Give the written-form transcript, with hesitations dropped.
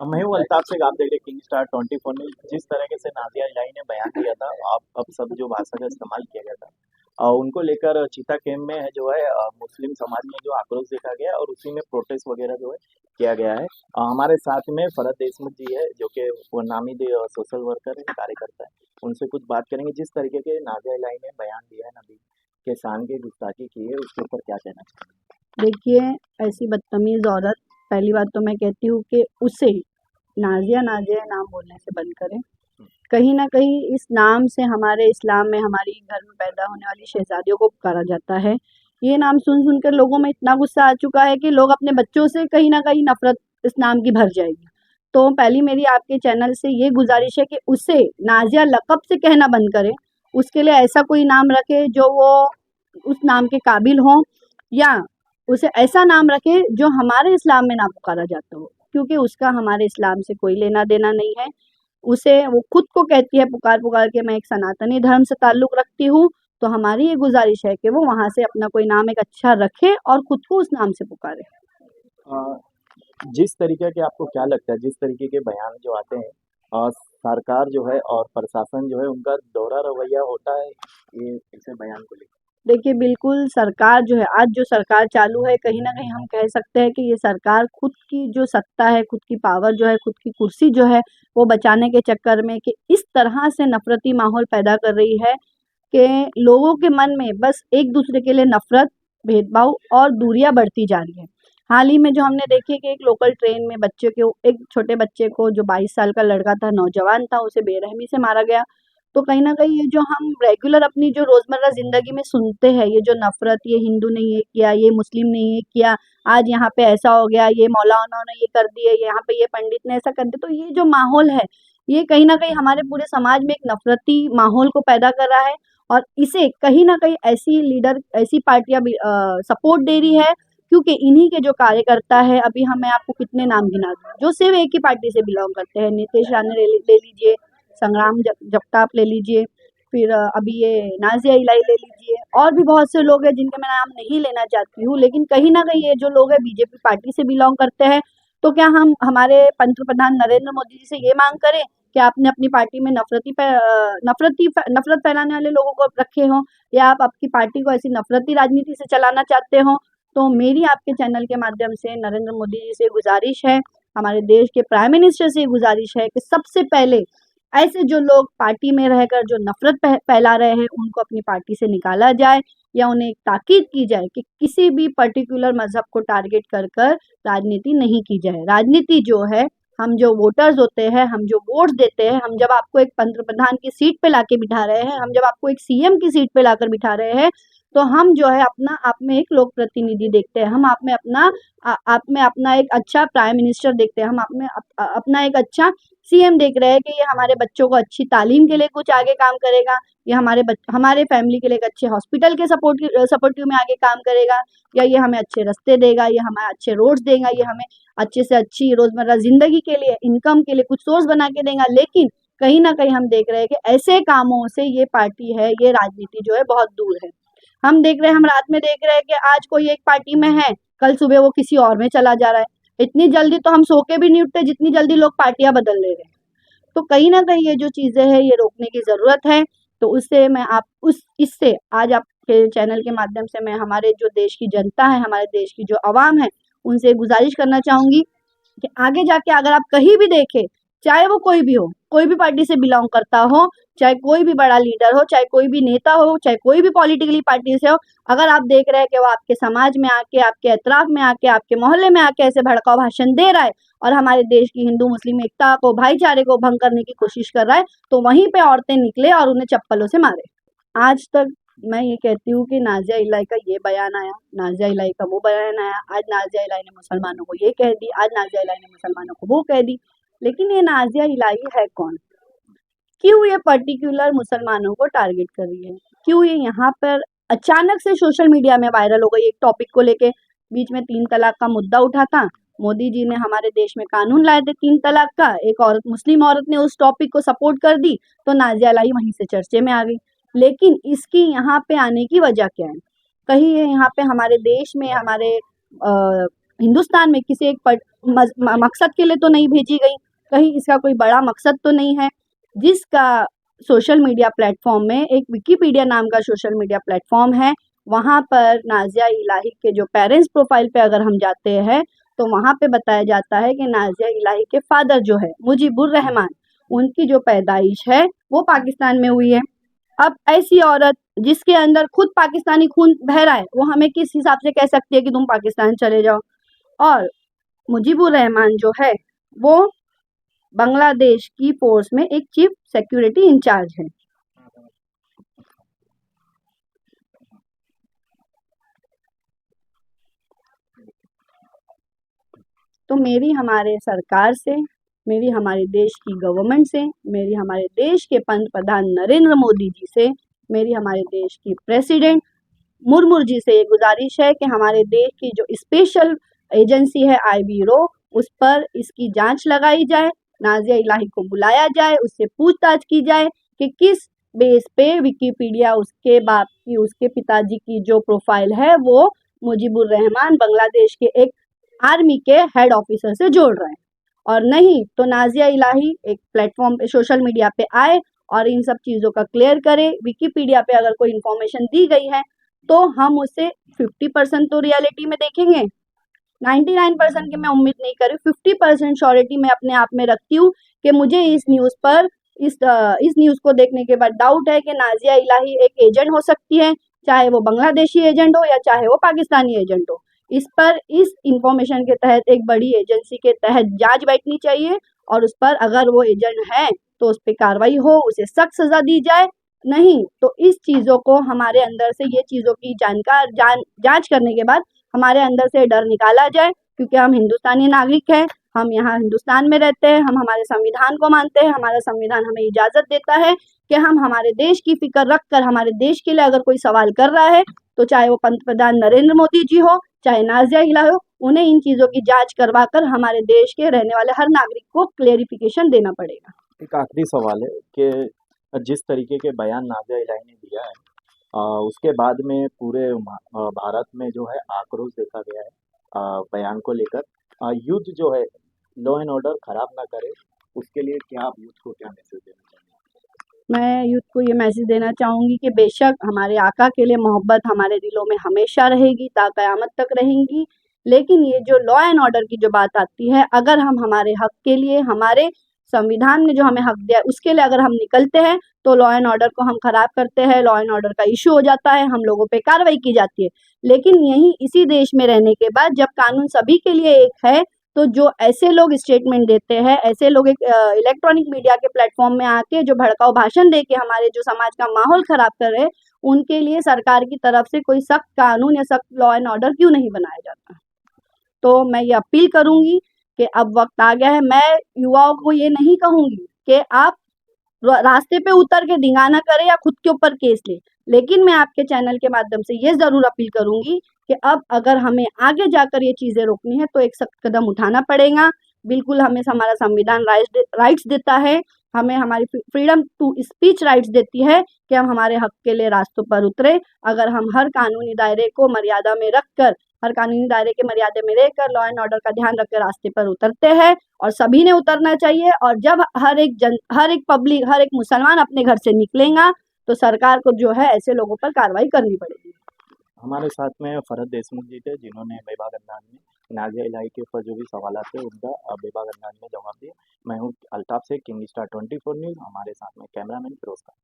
महू अल्ताफ से आप देख रहे किंग स्टार 24 ने जिस तरीके से नादिया इलाही ने बयान दिया था। अब सब जो भाषा का इस्तेमाल किया गया था उनको लेकर चीता कैंप में जो है मुस्लिम समाज में जो आक्रोश देखा गया और उसी में प्रोटेस्ट वगैरह जो है किया गया है। हमारे साथ में फरहद देशमुख जी है जो कि वो नामी सोशल वर्कर है, कार्यकर्ता है। उनसे कुछ बात करेंगे। जिस तरीके के नादिया इलाही ने बयान दिया है, नबी के शान की गुस्ताखी की है, उसके ऊपर क्या कहना चाहिए? देखिए, ऐसी बदतमीज़ औरत, पहली बात तो मैं कहती हूँ कि उसे नाज़िया नाज़िया नाम बोलने से बंद करें। कहीं न कहीं इस नाम से हमारे इस्लाम में हमारी घर में पैदा होने वाली शहज़ादियों को पुकारा जाता है। ये नाम सुन-सुन कर लोगों में इतना गुस्सा आ चुका है कि लोग अपने बच्चों से कहीं न कहीं नफ़रत इस नाम की भर जाएगी। तो पहली मेरी आपके चैनल से ये गुज़ारिश है कि उसे नाज़िया लक़ब से कहना बंद करें। उसके लिए ऐसा कोई नाम रखें जो वो उस नाम के काबिल हो, या उसे ऐसा नाम रखें जो हमारे इस्लाम में ना पुकारा जाता हो, क्योंकि उसका हमारे इस्लाम से कोई लेना-देना नहीं है। उसे वो खुद को कहती है पुकार-पुकार के मैं एक सनातनी धर्म से ताल्लुक़ रखती हूँ, तो हमारी ये गुज़ारिश है कि वो वहाँ से अपना कोई नाम एक अच्छा रखे और खुद को उस नाम से पुकारे। अ, जिस तरीके के आपको क्या लगता है, जिस तरीके के बयान जो आते हैं सरकार जो है और प्रशासन जो है उनका दोहरा रवैया होता है ये ऐसे बयान को लेकर? देखिए, बिल्कुल सरकार जो है, आज जो सरकार चालू है, कहीं न कहीं हम कह सकते हैं कि ये सरकार खुद की जो सत्ता है, खुद की पावर जो है, खुद की कुर्सी जो है, वो बचाने के चक्कर में कि इस तरह से नफ़रती माहौल पैदा कर रही है कि लोगों के मन में बस एक-दूसरे के लिए नफ़रत, भेदभाव और दूरियाँ बढ़ती जा रही हैं। हाल ही में जो हमने देखी कि एक लोकल ट्रेन में बच्चे को एक छोटे बच्चे को जो 22 साल का लड़का था, नौजवान था, उसे बेरहमी से मारा गया। तो कहीं न कहीं ये जो हम रेगुलर अपनी जो रोज़मर्रा ज़िंदगी में सुनते हैं, ये जो नफ़रत, ये हिंदू ने ये किया, ये मुस्लिम ने ये किया, आज यहाँ पे ऐसा हो गया, ये मौलाना ने ये कर दिया, यहाँ पे ये पंडित ने ऐसा कर दिया, तो ये जो माहौल है, ये कहीं न कहीं हमारे पूरे समाज में एक नफ़रती माहौल को पैदा कर रहा है और इसे कहीं न कहीं ऐसी लीडर, ऐसी पार्टियाँ भी सपोर्ट दे रही है, क्योंकि इन्हीं के जो कार्यकर्ता हैं, अभी मैं आपको कितने नाम गिना दूँ, जो सिर्फ़ एक ही पार्टी से बिलॉन्ग करते हैं। नीतीश राणे ले लीजिए, संग्राम जगताप ले लीजिए, फिर अभी ये नाज़िया इलाही ले लीजिए, और भी बहुत से लोग हैं जिनके मैं नाम नहीं लेना चाहती हूँ, लेकिन कहीं न कहीं ये जो लोग हैं बीजेपी पार्टी से बिलॉन्ग करते हैं। तो क्या हम हमारे पंतप्रधान नरेंद्र मोदी जी से ये माँग करें कि आपने अपनी पार्टी में नफ़रत फैलाने वाले लोगों को रखे हों, या आप आपकी पार्टी को ऐसी नफ़रती राजनीति से चलाना चाहते हो? तो मेरी आपके चैनल के माध्यम से नरेंद्र मोदी जी से गुज़ारिश है, हमारे देश के प्राइम मिनिस्टर से गुज़ारिश है कि सबसे पहले ऐसे जो लोग पार्टी में रहकर जो नफ़रत फैला रहे हैं, उनको अपनी पार्टी से निकाला जाए, या उन्हें एक ताकीद की जाए कि किसी भी पर्टिकुलर मज़हब को टारगेट कर राजनीति नहीं की जाए। राजनीति जो है, हम जो वोटर्स होते हैं, हम जो वोट्स देते हैं, हम जब आपको एक पंतप्रधान की सीट पे लाके बिठा रहे हैं, हम जब आपको एक सीएम की सीट पे लाकर बिठा रहे हैं, तो हम जो है अपना आप में एक लोक प्रतिनिधि देखते हैं। हम आप में अपना एक अच्छा प्राइम मिनिस्टर देखते हैं। हम आप में अपना एक अच्छा सीएम देख रहे हैं कि ये हमारे बच्चों को अच्छी तालीम के लिए कुछ आगे काम करेगा, ये हमारे फैमिली के लिए एक अच्छे हॉस्पिटल के सपोर्टिव में आगे काम करेगा, या ये हमें अच्छे रास्ते देगा, ये हमें अच्छे रोड्स देगा, ये हमें अच्छे से अच्छी रोज़मर्रा ज़िंदगी के लिए, इनकम के लिए कुछ सोर्स बना के देगा। लेकिन कहीं न कहीं हम देख रहे हैं कि ऐसे कामों से ये पार्टी है, ये राजनीति जो है बहुत दूर है। हम देख रहे हैं, हम रात में देख रहे हैं कि आज कोई एक पार्टी में है, कल सुबह वो किसी और में चला जा रहा है। इतनी जल्दी तो हम सो के भी नहीं उठते जितनी जल्दी लोग पार्टियाँ बदल ले रहे हैं। तो कहीं न कहीं ये जो चीज़ें हैं, ये रोकने की ज़रूरत है। तो उससे मैं आप उस इससे आज आपके चैनल के माध्यम से मैं हमारे जो देश की जनता है, हमारे देश की जो अवाम है, उनसे गुज़ारिश करना चाहूँगी कि आगे जाके अगर आप कहीं भी देखें, चाहे वो कोई भी हो, कोई भी पार्टी से बिलॉन्ग करता हो, चाहे कोई भी बड़ा लीडर हो, चाहे कोई भी नेता हो, चाहे कोई भी पॉलिटिकली पार्टी से हो, अगर आप देख रहे हैं कि वो आपके समाज में आके, आपके एतराफ़ में आके, आपके मोहल्ले में आके ऐसे भड़काऊ भाषण दे रहा है और हमारे देश की हिंदू-मुस्लिम एकता को, भाईचारे को भंग करने की कोशिश कर रहा है, तो वहीं पे औरतें निकले और उन्हें चप्पलों से मारे। आज तक मैं ये कहती हूँ कि नाज़िया इलाही का ये बयान आया, नाज़िया इलाही का वो बयान आया, आज नाज़िया इलाही ने मुसलमानों को ये कह दी, आज नाज़िया इलाही ने मुसलमानों को वो कह दी। लेकिन ये नाज़िया इलाही है कौन? क्यों ये पर्टिकुलर मुसलमानों को टारगेट कर रही है? क्यों ये यहाँ पर अचानक से सोशल मीडिया में वायरल हो गई एक टॉपिक को लेके? बीच में 3 तलाक का मुद्दा उठा था, मोदी जी ने हमारे देश में कानून लाए थे 3 तलाक का, एक औरत, मुस्लिम औरत ने उस टॉपिक को सपोर्ट कर दी, तो नाज़िया इलाही वहीं से चर्चे में आ गई। लेकिन इसकी यहाँ पे आने की वजह क्या है? कहीं ये यहाँ पे हमारे देश में, हमारे हिंदुस्तान में किसी एक मकसद के लिए तो नहीं भेजी गई, कहीं इसका कोई बड़ा मकसद तो नहीं है जिसका सोशल मीडिया प्लेटफॉर्म में एक विकिपीडिया नाम का सोशल मीडिया प्लेटफॉर्म है। वहाँ पर नाज़िया इलाही के जो पेरेंट्स प्रोफाइल पे अगर हम जाते हैं तो वहाँ पे बताया जाता है कि नाज़िया इलाही के फादर जो है मुजीबुर रहमान, उनकी जो पैदाइश है वो पाकिस्तान में हुई है। अब ऐसी औरत जिसके अंदर खुद पाकिस्तानी खून बह रहा है, वो हमें किस हिसाब से कह सकती है कि तुम पाकिस्तान चले जाओ। और मुजीबुर रहमान जो है वो बांग्लादेश की फोर्स में एक चीफ सिक्योरिटी इंचार्ज है। तो मेरी हमारे सरकार से, मेरी हमारे देश की गवर्नमेंट से, मेरी हमारे देश के पंत प्रधान नरेंद्र मोदी जी से, मेरी हमारे देश की प्रेसिडेंट मुर्मू जी से ये गुजारिश है कि हमारे देश की जो स्पेशल एजेंसी है IBRO, उस पर इसकी जांच लगाई जाए, नाज़िया इलाही को बुलाया जाए, उससे पूछताछ की जाए कि किस बेस पे विकिपीडिया उसके बाप की, उसके पिताजी की जो प्रोफाइल है वो मुजीबुर रहमान बांग्लादेश के एक आर्मी के हेड ऑफिसर से जोड़ रहे हैं। और नहीं तो नाज़िया इलाही एक प्लेटफॉर्म पे सोशल मीडिया पे आए और इन सब चीज़ों का क्लियर करे। विकिपीडिया पे अगर कोई इन्फॉर्मेशन दी गई है तो हम उसे 50% तो रियलिटी में देखेंगे, 99% की मैं उम्मीद नहीं कर रही, 50% श्योरिटी मैं अपने आप में रखती हूँ कि मुझे इस न्यूज़ पर इस न्यूज़ को देखने के बाद डाउट है कि नाज़िया इलाही एक एजेंट हो सकती है, चाहे वो बांग्लादेशी एजेंट हो या चाहे वो पाकिस्तानी एजेंट हो। इस पर इस इंफॉर्मेशन के तहत एक बड़ी एजेंसी के तहत जांच बैठनी चाहिए और उस पर अगर वो एजेंट है तो उस पर कार्रवाई हो, उसे सख्त सजा दी जाए। नहीं तो इस चीज़ों को हमारे अंदर से, ये चीज़ों की जांच करने के बाद हमारे अंदर से डर निकाला जाए, क्योंकि हम हिंदुस्तानी नागरिक हैं, हम यहाँ हिंदुस्तान में रहते हैं, हम हमारे संविधान को मानते हैं, हमारा संविधान हमें इजाज़त देता है कि हम हमारे देश की फिक्र रख कर हमारे देश के लिए अगर कोई सवाल कर रहा है तो चाहे वो पंत प्रधान नरेंद्र मोदी जी हो, चाहे नाज़िया इलाही हो, उन्हें इन चीज़ों की जांच करवा कर हमारे देश के रहने वाले हर नागरिक को क्लेरिफिकेशन देना पड़ेगा। एक आखिरी सवाल है कि जिस तरीके के बयान नाज़िया इलाही ने दिया है, उसके बाद में पूरे भारत में जो है आक्रोश देखा गया है बयान को लेकर। युद्ध जो है लॉ एंड ऑर्डर खराब ना करे, उसके लिए क्या आप यूथ को क्या मैसेज देना चाहेंगे? मैं यूथ को ये मैसेज देना चाहूँगी कि बेशक हमारे आका के लिए मोहब्बत हमारे दिलों में हमेशा रहेगी, ता क़यामत तक रहेंगी, लेकिन ये जो लॉ एंड ऑर्डर की जो बात आती है, अगर हम हमारे हक के लिए, हमारे संविधान ने जो हमें हक दिया है उसके लिए अगर हम निकलते हैं तो लॉ एंड ऑर्डर को हम खराब करते हैं, लॉ एंड ऑर्डर का इशू हो जाता है, हम लोगों पे कार्रवाई की जाती है। लेकिन यहीं इसी देश में रहने के बाद जब कानून सभी के लिए एक है, तो जो ऐसे लोग स्टेटमेंट देते हैं, ऐसे लोग एक इलेक्ट्रॉनिक मीडिया के प्लेटफॉर्म में आके जो भड़काऊ भाषण दे के हमारे जो समाज का माहौल खराब कर रहे हैं, उनके लिए सरकार की तरफ से कोई सख्त कानून या सख्त लॉ एंड ऑर्डर क्यों नहीं बनाया जाता। तो मैं ये अपील करूंगी कि अब वक्त आ गया है, मैं युवाओं को ये नहीं कहूंगी कि आप रास्ते पे उतर के धिंगाना करे या खुद के ऊपर केस ले, लेकिन मैं आपके चैनल के माध्यम से ये ज़रूर अपील करूंगी कि अब अगर हमें आगे जाकर ये चीज़ें रोकनी है तो एक सख्त कदम उठाना पड़ेगा। बिल्कुल हमें हमारा संविधान राइट्स देता है, हमें हमारी फ्रीडम टू स्पीच राइट्स देती है कि हम हमारे हक के लिए रास्तों पर उतरे। अगर हम हर कानूनी दायरे को मर्यादा में रखकर, हर कानूनी दायरे के मर्यादे में रहकर लॉ एंड ऑर्डर का ध्यान रखकर रास्ते पर उतरते हैं, और सभी ने उतरना चाहिए। और जब हर एक पब्लिक, हर एक मुसलमान अपने घर से निकलेगा तो सरकार को जो है ऐसे लोगों पर कार्रवाई करनी पड़ेगी। हमारे साथ में फरहद देशमुख जी थे, जिन्होंने बेबाक अंदाज में नाज़िया इलाही के ऊपर जो भी सवालात थे उनका बेबाक अंदाज में जवाब दिया। मैं हूँ अल्ताफ से, किंग स्टार 24 न्यूज़। हमारे साथ में कैमरामैन फिरोज खान।